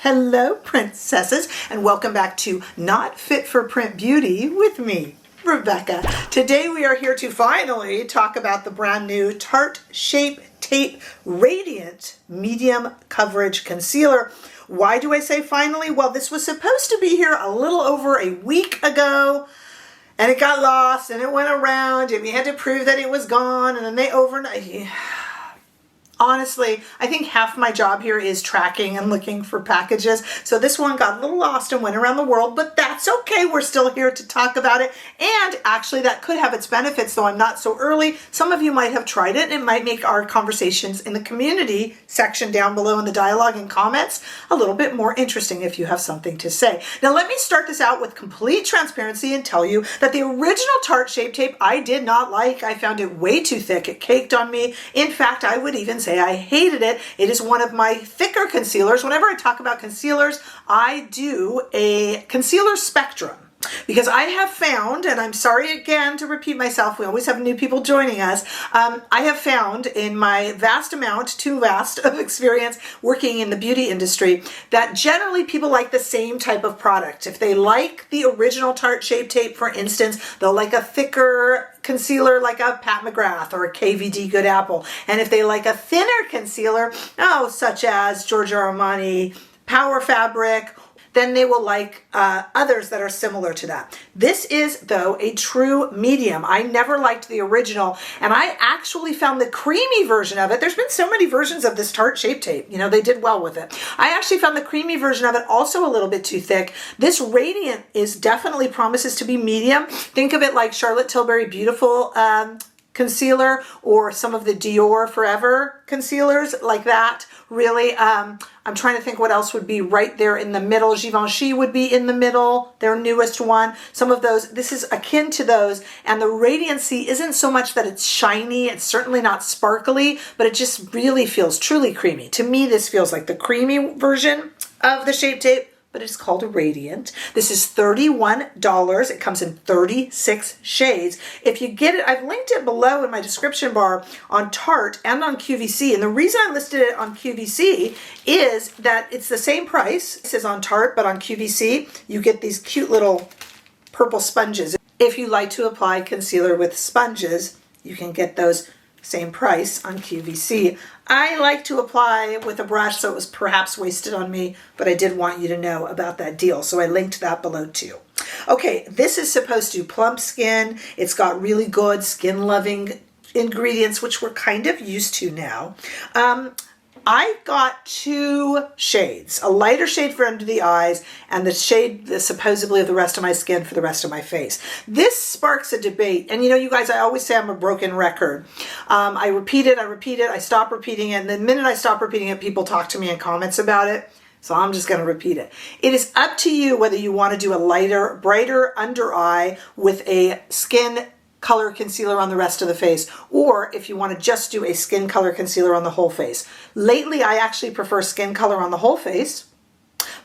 Hello, princesses, and welcome back to Not Fit for Print Beauty with me, Rebecca. Today we are here to finally talk about the brand new Tarte Shape Tape Radiant Medium Coverage Concealer. Why do I say finally? Well, this was supposed to be here a little over a week ago, and it got lost, and it went around, and we had to prove that it was gone, and then they overnight... Honestly, I think half my job here is tracking and looking for packages. So this one got a little lost and went around the world, but that's okay. We're still here to talk about it. And actually that could have its benefits, though I'm not so early. Some of you might have tried it, and it might make our conversations in the community section down below in the dialogue and comments a little bit more interesting if you have something to say. Now let me start this out with complete transparency and tell you that the original Tarte Shape Tape I did not like. I found it way too thick. It caked on me. In fact, I would even say I hated it. It is one of my thicker concealers. Whenever I talk about concealers, I do a concealer spectrum. Because I have found, and I'm sorry again to repeat myself, we always have new people joining us, I have found in my too vast of experience working in the beauty industry, that generally people like the same type of product. If they like the original Tarte Shape Tape, for instance, they'll like a thicker concealer like a Pat McGrath or a KVD Good Apple. And if they like a thinner concealer, such as Giorgio Armani Power Fabric, then they will like others that are similar to that. This is, though, a true medium. I never liked the original, and I actually found the creamy version of it. There's been so many versions of this Tarte Shape Tape. You know, they did well with it. I actually found the creamy version of it also a little bit too thick. This Radiant is definitely promises to be medium. Think of it like Charlotte Tilbury Beautiful concealer, or some of the Dior Forever concealers like that. Really, I'm trying to think what else would be right there in the middle. Givenchy would be in the middle, their newest one. Some of those, this is akin to those, and the radiancy isn't so much that it's shiny, it's certainly not sparkly, but it just really feels truly creamy. To me, this feels like the creamy version of the Shape Tape, but it's called a Radiant. This is $31. It comes in 36 shades. If you get it, I've linked it below in my description bar on Tarte and on QVC. And the reason I listed it on QVC is that it's the same price. This is on Tarte, but on QVC, you get these cute little purple sponges. If you like to apply concealer with sponges, you can get those same price on QVC. I like to apply with a brush, so it was perhaps wasted on me, but I did want you to know about that deal, so I linked that below too. Okay, this is supposed to plump skin. It's got really good skin-loving ingredients, which we're kind of used to now. I got two shades, a lighter shade for under the eyes and the shade supposedly of the rest of my skin for the rest of my face. This sparks a debate. And you know, you guys, I always say I'm a broken record. I repeat it, I stop repeating it. And the minute I stop repeating it, people talk to me in comments about it. So I'm just going to repeat it. It is up to you whether you want to do a lighter, brighter under eye with a skin color concealer on the rest of the face, or if you want to just do a skin color concealer on the whole face. Lately, I actually prefer skin color on the whole face,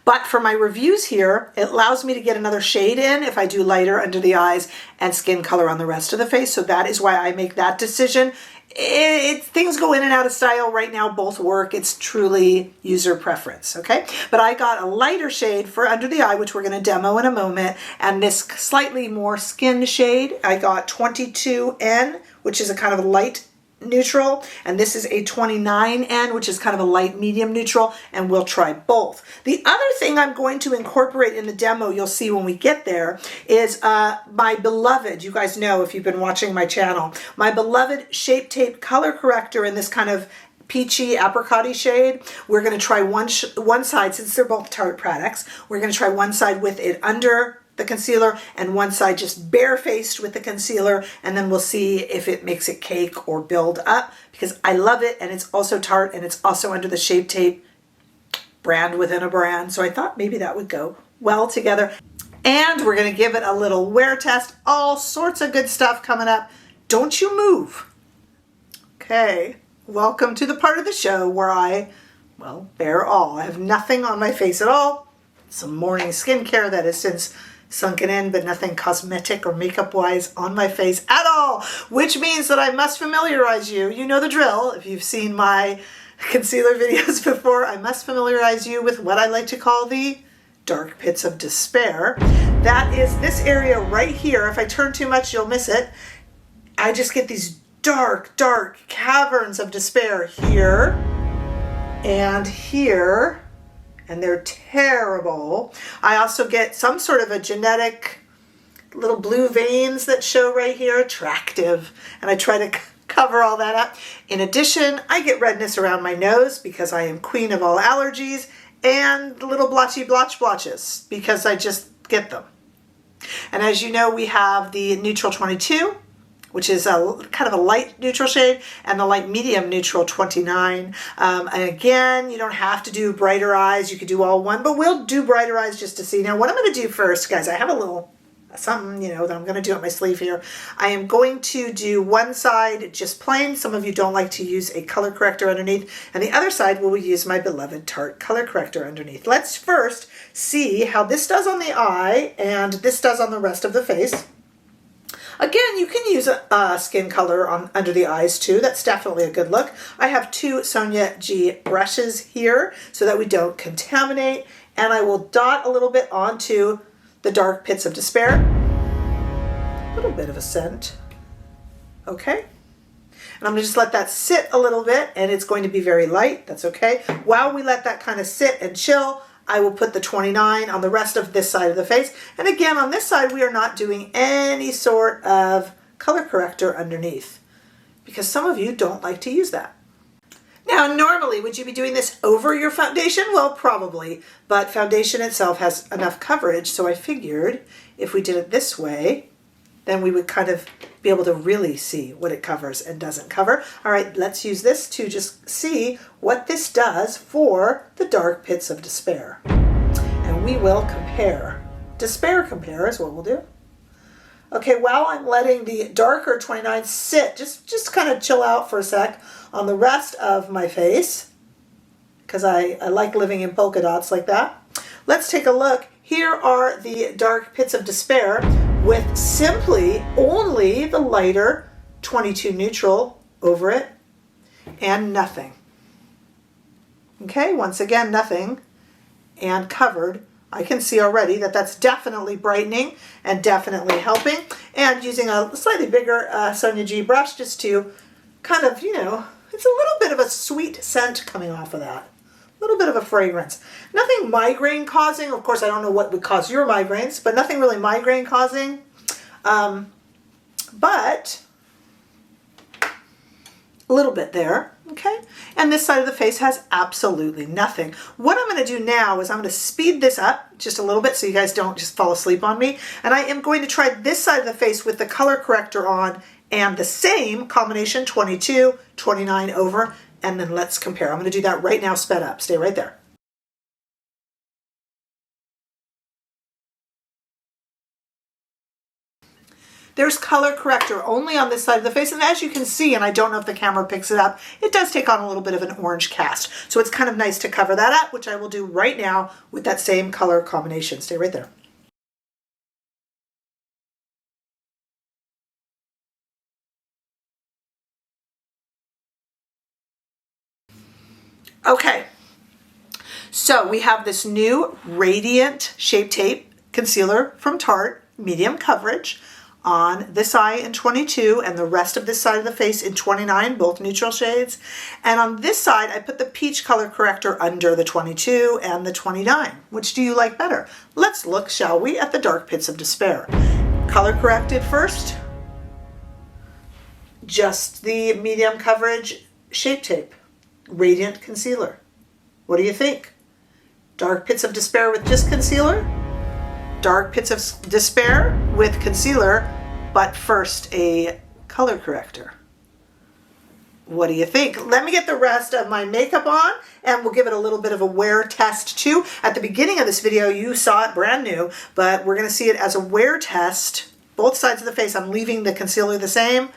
but for my reviews here, it allows me to get another shade in if I do lighter under the eyes and skin color on the rest of the face, so that is why I make that decision. Things go in and out of style right now, both work. It's truly user preference, okay? But I got a lighter shade for under the eye, which we're gonna demo in a moment, and this slightly more skin shade, I got 22N, which is a kind of a light neutral, and this is a 29N, which is kind of a light medium neutral, and we'll try both. The other thing I'm going to incorporate in the demo, you'll see when we get there, is my beloved, you guys know if you've been watching my channel, my beloved Shape Tape color corrector in this kind of peachy apricot-y shade. We're going to try one side, since they're both Tarte products, we're going to try one side with it under the concealer and one side just barefaced with the concealer, and then we'll see if it makes it cake or build up, because I love it, and it's also Tarte, and it's also under the Shape Tape brand within a brand, so I thought maybe that would go well together. And we're going to give it a little wear test, all sorts of good stuff coming up. Don't you move. Okay, welcome to the part of the show where I, well, bare all. I have nothing on my face at all. Some morning skincare that has since sunken in, but nothing cosmetic or makeup wise on my face at all, which means that I must familiarize you. You know the drill if you've seen my concealer videos before, I must familiarize you with what I like to call the dark pits of despair. That is this area right here. If I turn too much, you'll miss it. I just get these dark, dark caverns of despair here and here, and they're terrible. I also get some sort of a genetic little blue veins that show right here, attractive, and I try to cover all that up. In addition, I get redness around my nose because I am queen of all allergies, and little blotchy blotches because I just get them. And as you know, we have the Neutral 22, which is a kind of a light neutral shade, and the light medium neutral 29. And again, you don't have to do brighter eyes. You could do all one, but we'll do brighter eyes just to see. Now, what I'm going to do first, guys, I have a little something, you know, that I'm going to do up my sleeve here. I am going to do one side just plain. Some of you don't like to use a color corrector underneath, and the other side we will use my beloved Tarte color corrector underneath. Let's first see how this does on the eye and this does on the rest of the face. Again, you can use a skin color under the eyes too. That's definitely a good look. I have two Sonia G brushes here so that we don't contaminate, and I will dot a little bit onto the dark pits of despair. A little bit of a scent. Okay. And I'm going to just let that sit a little bit, and it's going to be very light. That's okay. While we let that kind of sit and chill, I will put the 29 on the rest of this side of the face. And again, on this side, we are not doing any sort of color corrector underneath because some of you don't like to use that. Now, normally, would you be doing this over your foundation? Well, probably, but foundation itself has enough coverage, so I figured if we did it this way, then we would kind of be able to really see what it covers and doesn't cover. All right, let's use this to just see what this does for the dark pits of despair. And we will compare. Despair compare is what we'll do. Okay, while I'm letting the darker 29 sit, just kind of chill out for a sec on the rest of my face, because I like living in polka dots like that. Let's take a look. Here are the dark pits of despair with simply only the lighter 22 neutral over it and nothing. Okay, once again, nothing and covered. I can see already that that's definitely brightening and definitely helping. And using a slightly bigger Sonia G brush just to kind of, you know, it's a little bit of a sweet scent coming off of that. A little bit of a fragrance. Nothing migraine causing. Of course, I don't know what would cause your migraines, but nothing really migraine causing. But a little bit there. Okay, and this side of the face has absolutely nothing. What I'm going to do now is I'm going to speed this up just a little bit so you guys don't just fall asleep on me. And I am going to try this side of the face with the color corrector on and the same combination, 22, 29 over, and then let's compare. I'm going to do that right now, sped up. Stay right there. There's color corrector only on this side of the face, and as you can see, and I don't know if the camera picks it up, it does take on a little bit of an orange cast. So it's kind of nice to cover that up, which I will do right now with that same color combination. Stay right there. Okay, so we have this new Radiant Shape Tape Concealer from Tarte, medium coverage, on this eye in 22 and the rest of this side of the face in 29, both neutral shades. And on this side, I put the peach color corrector under the 22 and the 29. Which do you like better? Let's look, shall we, at the dark pits of despair. Color corrected first. Just the medium coverage Shape Tape Radiant Concealer. What do you think? Dark pits of despair with just concealer? Dark pits of despair with concealer, but first a color corrector. What do you think? Let me get the rest of my makeup on and we'll give it a little bit of a wear test too. At the beginning of this video, you saw it brand new, but we're going to see it as a wear test. Both sides of the face, I'm leaving the concealer the same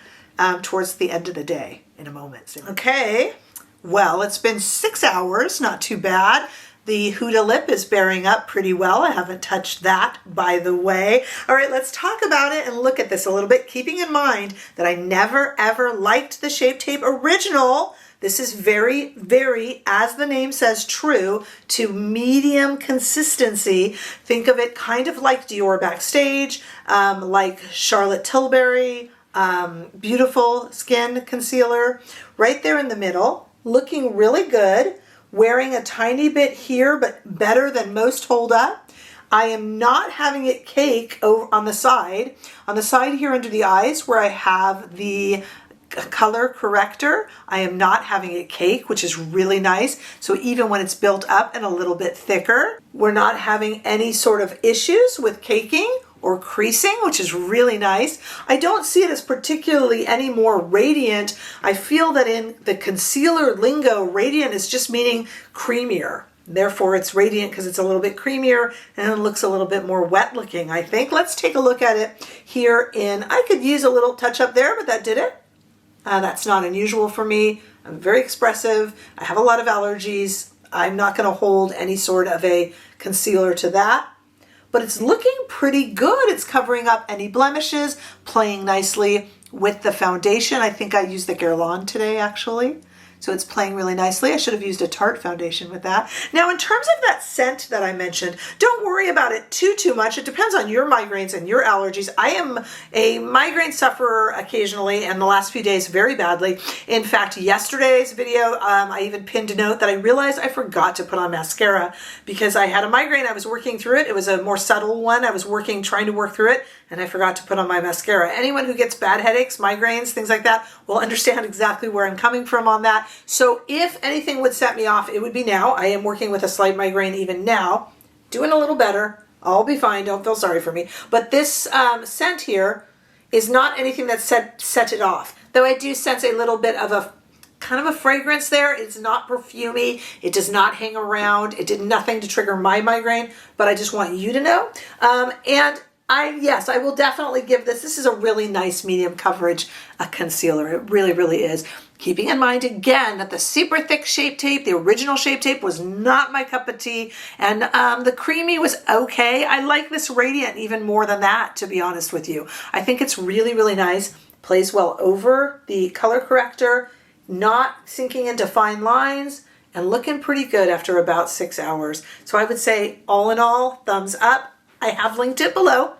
towards the end of the day in a moment. Okay, well, it's been 6 hours, not too bad. The Huda lip is bearing up pretty well. I haven't touched that, by the way. All right, let's talk about it and look at this a little bit, keeping in mind that I never ever liked the Shape Tape Original. This is very, very, as the name says, true to medium consistency. Think of it kind of like Dior Backstage, like Charlotte Tilbury, beautiful skin concealer, right there in the middle, looking really good. Wearing a tiny bit here, but better than most hold up. I am not having it cake over on the side. On the side here under the eyes where I have the color corrector, I am not having it cake, which is really nice. So even when it's built up and a little bit thicker, we're not having any sort of issues with caking or creasing, which is really nice. I don't see it as particularly any more radiant. I feel that in the concealer lingo, radiant is just meaning creamier. Therefore, it's radiant because it's a little bit creamier and it looks a little bit more wet looking, I think. Let's take a look at it here I could use a little touch up there, but that did it. That's not unusual for me. I'm very expressive. I have a lot of allergies. I'm not going to hold any sort of a concealer to that. But it's looking pretty good. It's covering up any blemishes, playing nicely with the foundation. I think I used the Guerlain today, actually. So it's playing really nicely. I should have used a Tarte foundation with that. Now, in terms of that scent that I mentioned, don't worry about it too much. It depends on your migraines and your allergies. I am a migraine sufferer occasionally, and the last few days very badly. In fact, yesterday's video, I even pinned a note that I realized I forgot to put on mascara because I had a migraine. I was working through it. It was a more subtle one. I was trying to work through it, and I forgot to put on my mascara. Anyone who gets bad headaches, migraines, things like that will understand exactly where I'm coming from on that. So if anything would set me off, it would be now. I am working with a slight migraine even now, doing a little better. I'll be fine. Don't feel sorry for me. But this scent here is not anything that set it off. Though I do sense a little bit of a kind of a fragrance there. It's not perfumey. It does not hang around. It did nothing to trigger my migraine, but I just want you to know. Yes, I will definitely give this. This is a really nice medium coverage concealer. It really, really is. Keeping in mind, again, that the super thick Shape Tape, the original Shape Tape, was not my cup of tea. And the creamy was okay. I like this Radiant even more than that, to be honest with you. I think it's really, really nice. Plays well over the color corrector, not sinking into fine lines, and looking pretty good after about 6 hours. So I would say, all in all, thumbs up. I have linked it below.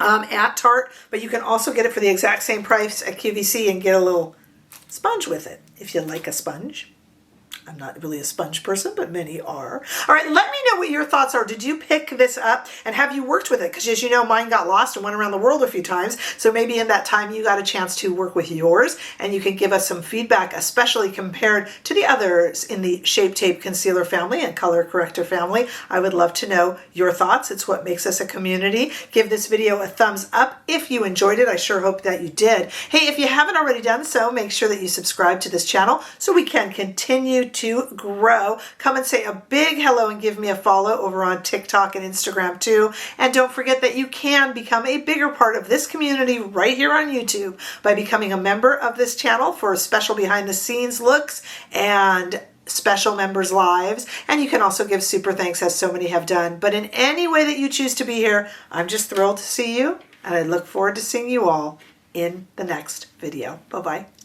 At Tarte, but you can also get it for the exact same price at QVC and get a little sponge with it if you like a sponge. I'm not really a sponge person, but many are. All right, let me know what your thoughts are. Did you pick this up and have you worked with it? Because as you know, mine got lost and went around the world a few times. So maybe in that time you got a chance to work with yours and you can give us some feedback, especially compared to the others in the Shape Tape Concealer family and Color Corrector family. I would love to know your thoughts. It's what makes us a community. Give this video a thumbs up if you enjoyed it. I sure hope that you did. Hey, if you haven't already done so, make sure that you subscribe to this channel so we can continue to grow. Come and say a big hello and give me a follow over on TikTok and Instagram too. And don't forget that you can become a bigger part of this community right here on YouTube by becoming a member of this channel for special behind the scenes looks and special members' lives. And you can also give super thanks as so many have done. But in any way that you choose to be here, I'm just thrilled to see you and I look forward to seeing you all in the next video. Bye-bye.